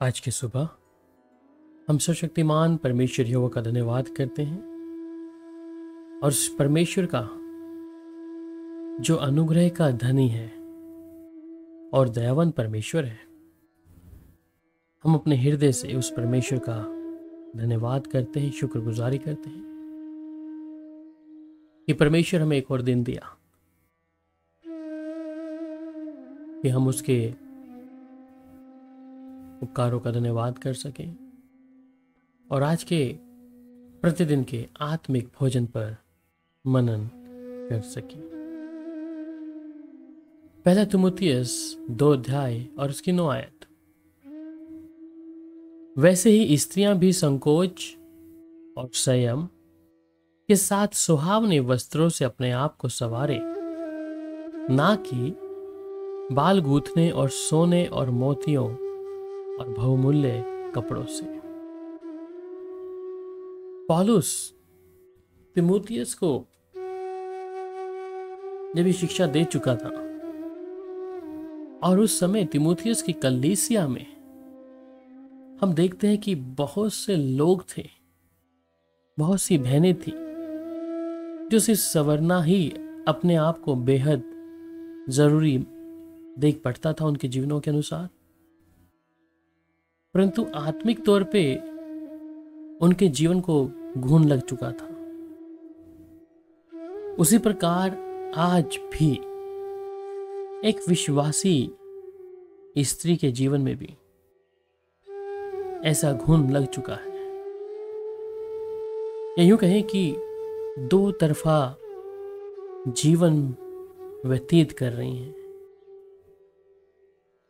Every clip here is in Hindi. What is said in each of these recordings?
आज की सुबह हम सर्वशक्तिमान परमेश्वर यहोवा का धन्यवाद करते हैं और उस परमेश्वर का जो अनुग्रह का धनी है और दयावान परमेश्वर है। हम अपने हृदय से उस परमेश्वर का धन्यवाद करते हैं, शुक्रगुजारी करते हैं कि परमेश्वर हमें एक और दिन दिया कि हम उसके उपकारों का धन्यवाद कर सकें और आज के प्रतिदिन के आत्मिक भोजन पर मनन कर सकें। पहला तिमुथियुस 2 अध्याय और उसकी 9 आयत। वैसे ही स्त्रियां भी संकोच और संयम के साथ सुहावने वस्त्रों से अपने आप को संवारे, ना कि बाल गूंथने और सोने और मोतियों और बहुमूल्य कपड़ों से। पौलुस तिमुथियुस को जब ये शिक्षा दे चुका था और उस समय तिमुथियुस की कलीसिया में हम देखते हैं कि बहुत से लोग थे, बहुत सी बहनें थी जो सिर्फ संवरना ही अपने आप को बेहद जरूरी देख पड़ता था उनके जीवनों के अनुसार, परंतु आत्मिक तौर पे उनके जीवन को घून लग चुका था। उसी प्रकार आज भी एक विश्वासी स्त्री के जीवन में भी ऐसा घून लग चुका है, या यूं कहें कि दो तरफा जीवन व्यतीत कर रही हैं,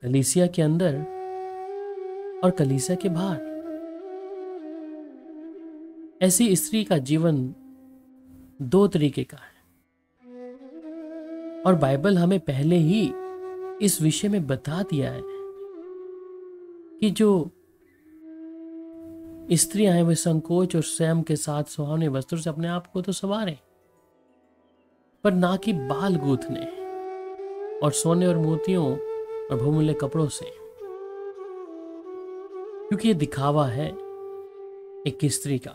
कलीसिया के अंदर और कलीसिया के बाहर। ऐसी स्त्री का जीवन 2 तरीके का है और बाइबल हमें पहले ही इस विषय में बता दिया है कि जो स्त्रियां हैं वे संकोच और संयम के साथ सुहावने वस्त्रों से अपने आप को तो संवारें, पर ना कि बाल गूंथने और सोने और मोतियों और बहुमूल्य कपड़ों से, क्योंकि ये दिखावा है एक स्त्री का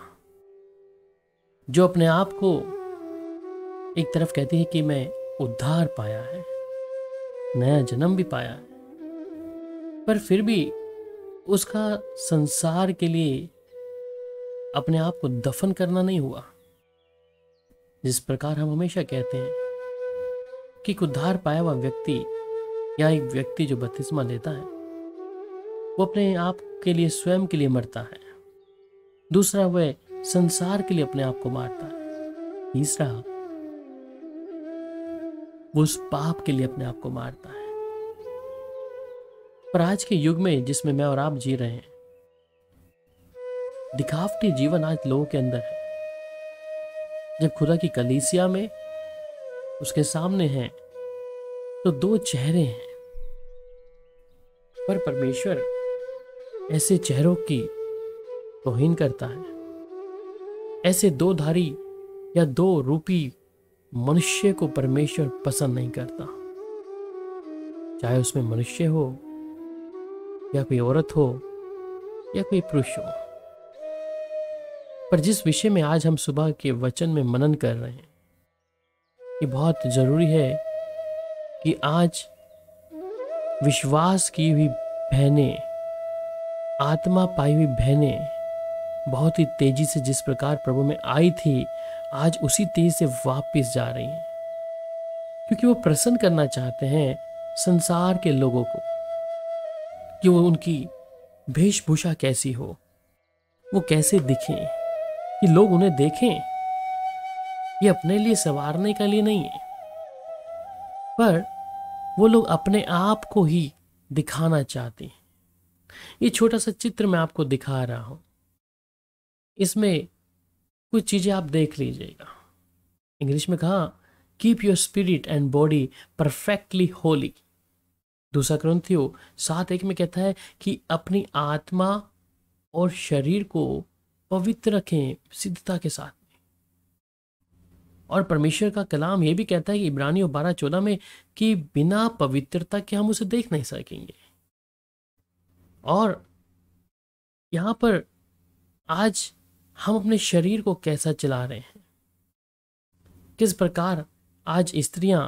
जो अपने आप को एक तरफ कहती है कि मैं उद्धार पाया है, नया जन्म भी पाया है, पर फिर भी उसका संसार के लिए अपने आप को दफन करना नहीं हुआ। जिस प्रकार हम हमेशा कहते हैं कि उद्धार पाया हुआ व्यक्ति या एक व्यक्ति जो बपतिस्मा लेता है वो अपने आप के लिए, स्वयं के लिए मरता है। दूसरा, वह संसार के लिए अपने आप को मारता है। तीसरा, वो उस पाप के लिए अपने आप को मारता है। पर आज के युग में जिसमें मैं और आप जी रहे हैं, दिखावटी जीवन आज लोगों के अंदर है। जब खुदा की कलीसिया में उसके सामने है तो 2 चेहरे हैं, पर परमेश्वर ऐसे चेहरों की तौहीन करता है। ऐसे 2 धारी या 2 रूपी मनुष्य को परमेश्वर पसंद नहीं करता, चाहे उसमें मनुष्य हो या कोई औरत हो या कोई पुरुष हो। पर जिस विषय में आज हम सुबह के वचन में मनन कर रहे हैं, ये बहुत जरूरी है कि आज विश्वास की हुई बहनें, आत्मा पाई हुई बहनें बहुत ही तेजी से जिस प्रकार प्रभु में आई थी, आज उसी तेजी से वापस जा रही हैं, क्योंकि वो प्रसन्न करना चाहते हैं संसार के लोगों को कि वो उनकी वेशभूषा कैसी हो, वो कैसे दिखें, कि लोग उन्हें देखें। ये अपने लिए संवारने के लिए नहीं है, पर वो लोग अपने आप को ही दिखाना चाहते हैं। ये छोटा सा चित्र मैं आपको दिखा रहा हूं, इसमें कुछ चीजें आप देख लीजिएगा। इंग्लिश में कहा, keep your spirit and body perfectly Holi. 2 कुरिन्थियों 7:1 में कहता है कि अपनी आत्मा और शरीर को पवित्र रखें सिद्धता के साथ में। और परमेश्वर का कलाम यह भी कहता है कि इब्रानियों 12:14 में कि बिना पवित्रता के हम उसे देख नहीं सकेंगे। और यहां पर आज हम अपने शरीर को कैसा चला रहे हैं, किस प्रकार आज स्त्रियां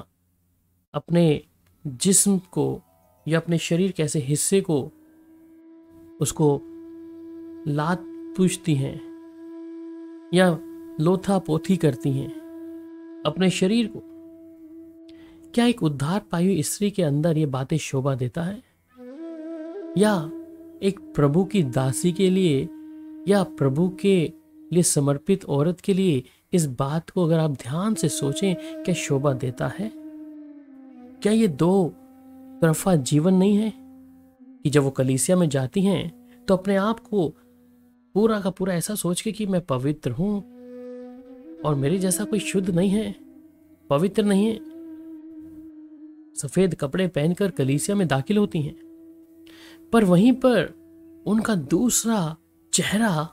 अपने जिस्म को या अपने शरीर के ऐसे हिस्से को उसको लात पूछती हैं या लोथा पोथी करती हैं अपने शरीर को। क्या एक उद्धार पाई हुई स्त्री के अंदर ये बातें शोभा देता है, या एक प्रभु की दासी के लिए या प्रभु के लिए समर्पित औरत के लिए इस बात को अगर आप ध्यान से सोचें, क्या शोभा देता है? क्या ये दो तरफा जीवन नहीं है कि जब वो कलीसिया में जाती हैं तो अपने आप को पूरा का पूरा ऐसा सोच के कि मैं पवित्र हूं और मेरे जैसा कोई शुद्ध नहीं है, पवित्र नहीं है, सफेद कपड़े पहनकर कलीसिया में दाखिल होती हैं, पर वहीं पर उनका दूसरा चेहरा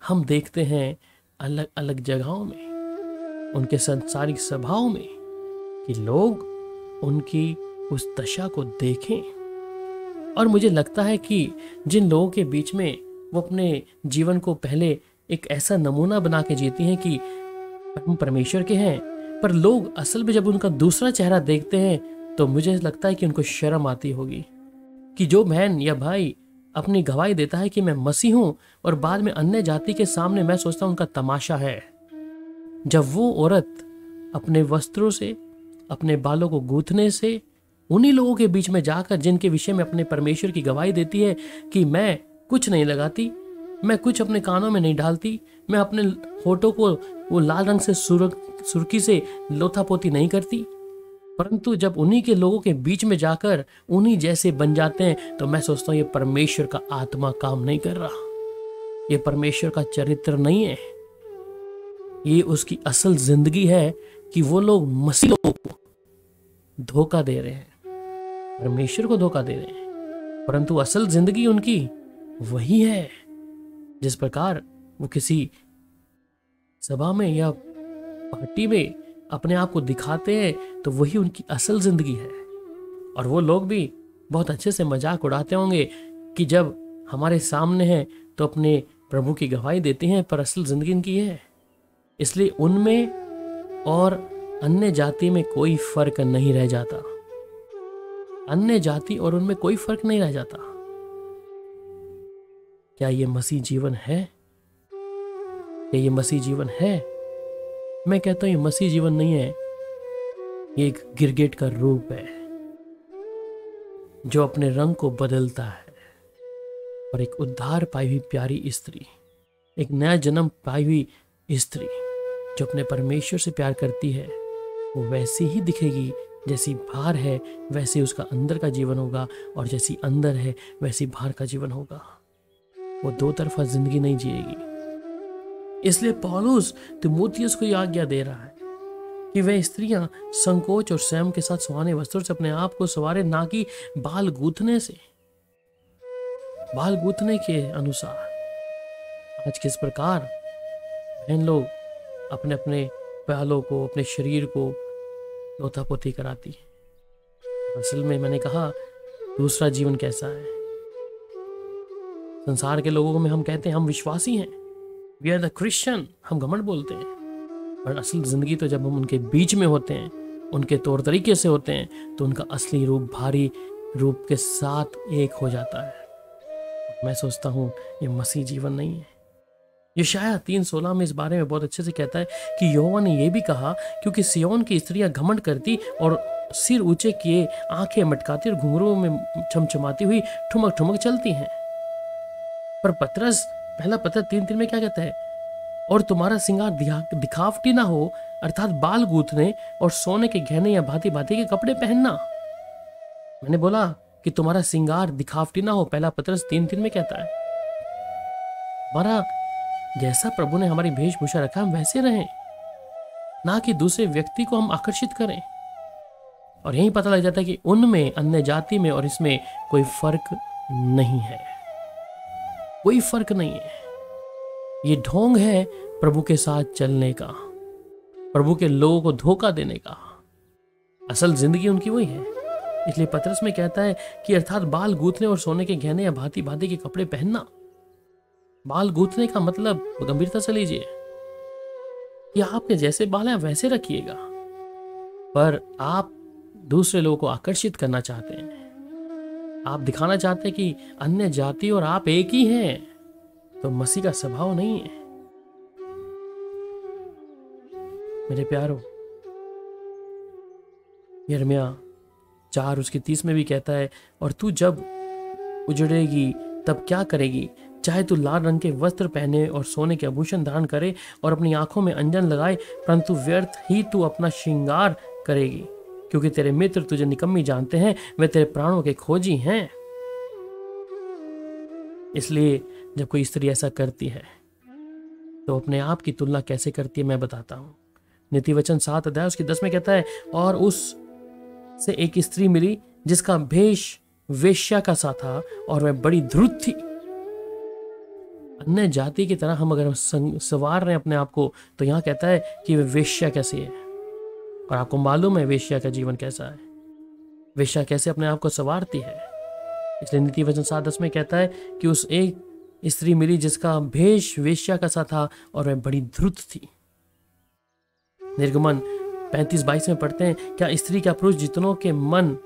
हम देखते हैं अलग अलग जगहों में, उनके सांसारिक सभाओं में, कि लोग उनकी उस दशा को देखें। और मुझे लगता है कि जिन लोगों के बीच में वो अपने जीवन को पहले एक ऐसा नमूना बना के जीती हैं कि हम परमेश्वर के हैं, पर लोग असल में जब उनका दूसरा चेहरा देखते हैं तो मुझे लगता है कि उनको शर्म आती होगी कि जो बहन या भाई अपनी गवाही देता है कि मैं मसीह हूं और बाद में अन्य जाति के सामने मैं सोचता हूं उनका तमाशा है। जब वो औरत अपने वस्त्रों से, अपने बालों को गूंथने से उन्हीं लोगों के बीच में जाकर जिनके विषय में अपने परमेश्वर की गवाही देती है कि मैं कुछ नहीं लगाती, मैं कुछ अपने कानों में नहीं डालती, मैं अपने होठों को वो लाल रंग से सुर्खी से लोथापोती नहीं करती, परंतु जब उन्हीं के लोगों के बीच में जाकर उन्हीं जैसे बन जाते हैं तो मैं सोचता हूं ये परमेश्वर का आत्मा काम नहीं कर रहा, ये परमेश्वर का चरित्र नहीं है, ये उसकी असल जिंदगी है कि वो लोग मसीह को धोखा दे रहे हैं, परमेश्वर को धोखा दे रहे हैं, परंतु असल जिंदगी उनकी वही है। जिस प्रकार वो किसी सभा में या पार्टी में अपने आप को दिखाते हैं तो वही उनकी असल जिंदगी है। और वो लोग भी बहुत अच्छे से मजाक उड़ाते होंगे कि जब हमारे सामने हैं तो अपने प्रभु की गवाही देते हैं, पर असल जिंदगी इनकी है। इसलिए उनमें और अन्य जाति में कोई फर्क नहीं रह जाता, अन्य जाति और उनमें कोई फर्क नहीं रह जाता। क्या ये मसीह जीवन है? क्या ये मसीह जीवन है? मैं कहता हूं ये मसीह जीवन नहीं है, ये एक गिरगिट का रूप है जो अपने रंग को बदलता है। और एक उद्धार पाई हुई प्यारी स्त्री, एक नया जन्म पाई हुई स्त्री जो अपने परमेश्वर से प्यार करती है, वो वैसी ही दिखेगी जैसी बाहर है, वैसे उसका अंदर का जीवन होगा, और जैसी अंदर है वैसी बाहर का जीवन होगा। वो दो तरफा जिंदगी नहीं जिएगी। इसलिए पौलुस तीमुथियुस को यह आज्ञा दे रहा है कि वह स्त्रियां संकोच और स्वयं के साथ सुहाने वस्त्रों से अपने आप को संवारे, ना कि बाल गूंथने से, बाल गूंथने के अनुसार। आज किस प्रकार बहन लोग अपने अपने बालों को, अपने शरीर को लोथापोती कराती है। असल में मैंने कहा दूसरा जीवन कैसा है। संसार के लोगों में हम कहते हैं हम विश्वासी हैं, वी आर द क्रिश्चियन, हम घमंड बोलते हैं, पर असल जिंदगी तो जब हम उनके बीच में होते हैं, उनके तौर तरीके से होते हैं, तो उनका असली रूप भारी रूप के साथ एक हो जाता है। मैं सोचता हूँ ये मसीह जीवन नहीं है। यशायाह 3:16 में इस बारे में बहुत अच्छे से कहता है कि यहोवा ने यह भी कहा, क्योंकि सिय्योन की स्त्रियां घमंड करती और सिर ऊंचे किए, आंखें मटकाती और घुंघरूओं में चमचमाती हुई ठुमक ठुमक चलती हैं। पर पतरस पहला पत्र 3:3 में क्या कहता है? और तुम्हारा श्रृंगार दिखावटी ना हो, अर्थात बाल गूंथने और सोने के गहने या भांति भांति के कपड़े पहनना। मैंने बोला कि तुम्हारा श्रृंगार दिखावटी ना हो, पहला पत्रस 3:3 में कहता है। हमारा जैसा प्रभु ने हमारी वेशभूषा रखा हम वैसे रहें, ना कि दूसरे व्यक्ति को हम आकर्षित करें। और यही पता लग जाता है कि उनमें, अन्य जाति में और इसमें कोई फर्क नहीं है, कोई फर्क नहीं है। ये ढोंग है प्रभु के साथ चलने का, प्रभु के लोगों को धोखा देने का। असल जिंदगी उनकी वही है। इसलिए पतरस में कहता है कि अर्थात बाल गूंथने और सोने के गहने या भांति भांति के कपड़े पहनना। बाल गूंथने का मतलब गंभीरता से लीजिए कि आपके जैसे बाल हैं वैसे रखिएगा, पर आप दूसरे लोगों को आकर्षित करना चाहते हैं, आप दिखाना चाहते हैं कि अन्य जाति और आप एक ही हैं, तो मसीह का स्वभाव नहीं है। मेरे प्यारो, यिर्मयाह 4:30 में भी कहता है, और तू जब उजड़ेगी तब क्या करेगी? चाहे तू लाल रंग के वस्त्र पहने और सोने के आभूषण धारण करे और अपनी आंखों में अंजन लगाए, परंतु व्यर्थ ही तू अपना श्रृंगार करेगी, क्योंकि तेरे मित्र तुझे निकम्मी जानते हैं, वे तेरे प्राणों के खोजी हैं। इसलिए जब कोई स्त्री ऐसा करती है तो अपने आप की तुलना कैसे करती है मैं बताता हूं। नीतिवचन 7:10 में कहता है, और उस से एक स्त्री मिली जिसका भेष वेश्या का सा था और वह बड़ी धूर्त थी। अन्य जाति की तरह हम अगर सवार रहे हैं अपने आप को, तो यहां कहता है कि वह वेश्या कैसी है। और आपको मालूम है वेश्या का जीवन कैसा है, वेश्या कैसे अपने आप को सवारती है। इसलिए नीतिवचन 7:10 में कहता है कि उस एक स्त्री मिली जिसका भेष वेश्या का सा था और वह बड़ी धूर्त थी। निर्गमन 35:22 में पढ़ते हैं, क्या स्त्री क्या पुरुष जितनों के मन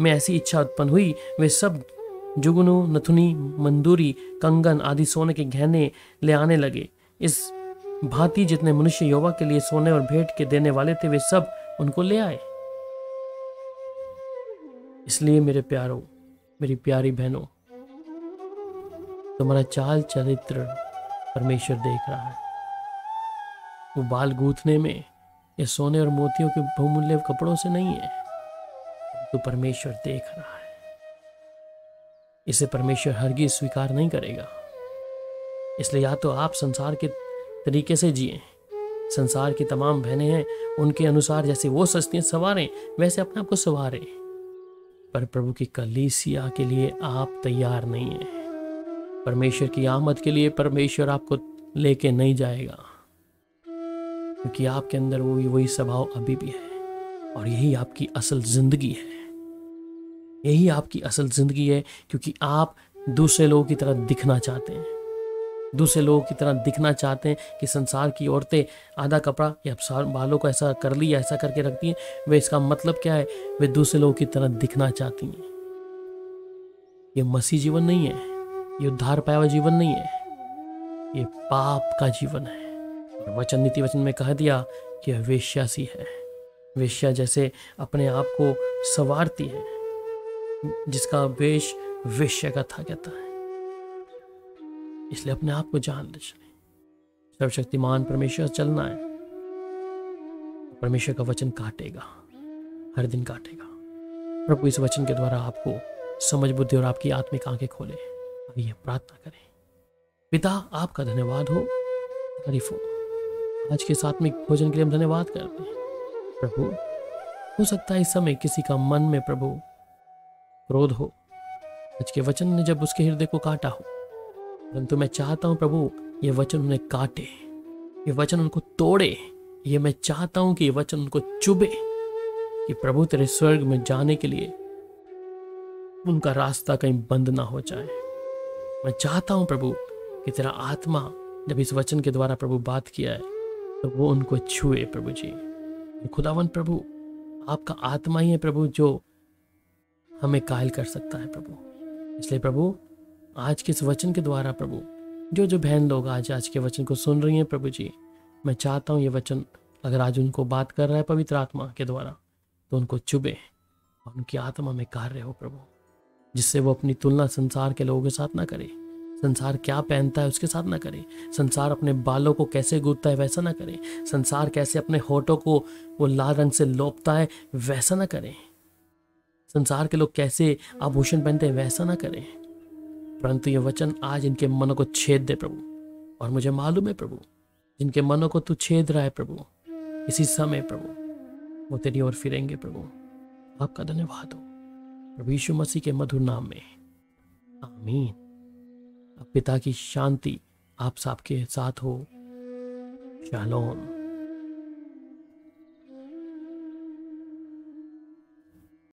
में ऐसी इच्छा उत्पन्न हुई, वे सब जुगनू, नथुनी, मंदूरी, कंगन आदि सोने के गहने ले आने लगे। इस भांति जितने मनुष्य यहोवा के लिए सोने और भेंट के देने वाले थे, वे सब उनको ले आए। इसलिए मेरे प्यारों, मेरी प्यारी बहनों, तुम्हारा चाल चरित्र परमेश्वर देख रहा है। वो बाल गूंथने में या सोने और मोतियों के बहुमूल्य कपड़ों से नहीं है, तो परमेश्वर देख रहा है। इसे परमेश्वर हरगिज स्वीकार नहीं करेगा। इसलिए या तो आप संसार के तरीके से जिए, संसार की तमाम बहनें हैं उनके अनुसार जैसे वो सजती हैं संवारें, वैसे अपने आप को संवारें, पर प्रभु की कलीसिया के लिए आप तैयार नहीं है। परमेश्वर की आमद के लिए परमेश्वर आपको लेके नहीं जाएगा, क्योंकि आपके अंदर वही स्वभाव अभी भी है। और यही आपकी असल जिंदगी है, यही आपकी असल जिंदगी है, क्योंकि आप दूसरे लोगों की तरह दिखना चाहते हैं। दूसरे लोगों की तरह दिखना चाहते हैं कि संसार की औरतें आधा कपड़ा या बालों को ऐसा कर ली, ऐसा करके रखती हैं। वे इसका मतलब क्या है? वे दूसरे लोगों की तरह दिखना चाहती हैं। ये मसीह जीवन नहीं है, ये उद्धार पाया हुआ जीवन नहीं है, ये पाप का जीवन है। और वचन, नीति वचन में कह दिया कि वह वेश्या सी है। वेश्या जैसे अपने आप को संवारती है, जिसका वेश वेश्या का था कहता है। इसलिए अपने आप को जान ले चले। सर्वशक्तिमान परमेश्वर चलना है, परमेश्वर का वचन काटेगा, हर दिन काटेगा। प्रभु इस वचन के द्वारा आपको समझ, बुद्धि और आपकी आत्मिक आंखें खोले। आइए प्रार्थना करें। पिता, आपका धन्यवाद हो, तारीफ हो। आज के आत्मिक भोजन के लिए हम धन्यवाद करते हैं प्रभु। हो सकता है इस समय किसी का मन में प्रभु क्रोध हो, आज के वचन ने जब उसके हृदय को काटा हो, परंतु मैं चाहता हूं प्रभु ये वचन उन्हें काटे, ये वचन उनको तोड़े। ये मैं चाहता हूं कि ये वचन उनको चुभे, कि प्रभु तेरे स्वर्ग में जाने के लिए उनका रास्ता कहीं बंद ना हो जाए। मैं चाहता हूं प्रभु कि तेरा आत्मा जब इस वचन के द्वारा प्रभु बात किया है तो वो उनको छुए प्रभु जी। खुदावन प्रभु, आपका आत्मा ही है प्रभु जो हमें कायल कर सकता है प्रभु। इसलिए प्रभु आज के इस वचन के द्वारा प्रभु जो बहन लोग आज के वचन को सुन रही हैं प्रभु जी, मैं चाहता हूँ ये वचन अगर आज उनको बात कर रहा है पवित्र आत्मा के द्वारा, तो उनको चुभे और उनकी आत्मा में कार्य हो प्रभु, जिससे वो अपनी तुलना संसार के लोगों के साथ ना करे। संसार क्या पहनता है उसके साथ ना करे, संसार अपने बालों को कैसे गूंथता है वैसा ना करे, संसार कैसे अपने होठों को वो लाल रंग से लोपता है वैसा ना करे, संसार के लोग कैसे आभूषण पहनते हैं वैसा ना करें। परंतु ये वचन आज इनके मनों को छेद दे प्रभु। और मुझे मालूम है प्रभु, जिनके मनों को तू छेद रहा है प्रभु, इसी समय प्रभु वो तेरी ओर फिरेंगे प्रभु। आपका धन्यवाद हो प्रभु यीशु मसीह के मधुर नाम में, आमीन। अब पिता की शांति आप सबके साथ हो। शालोम।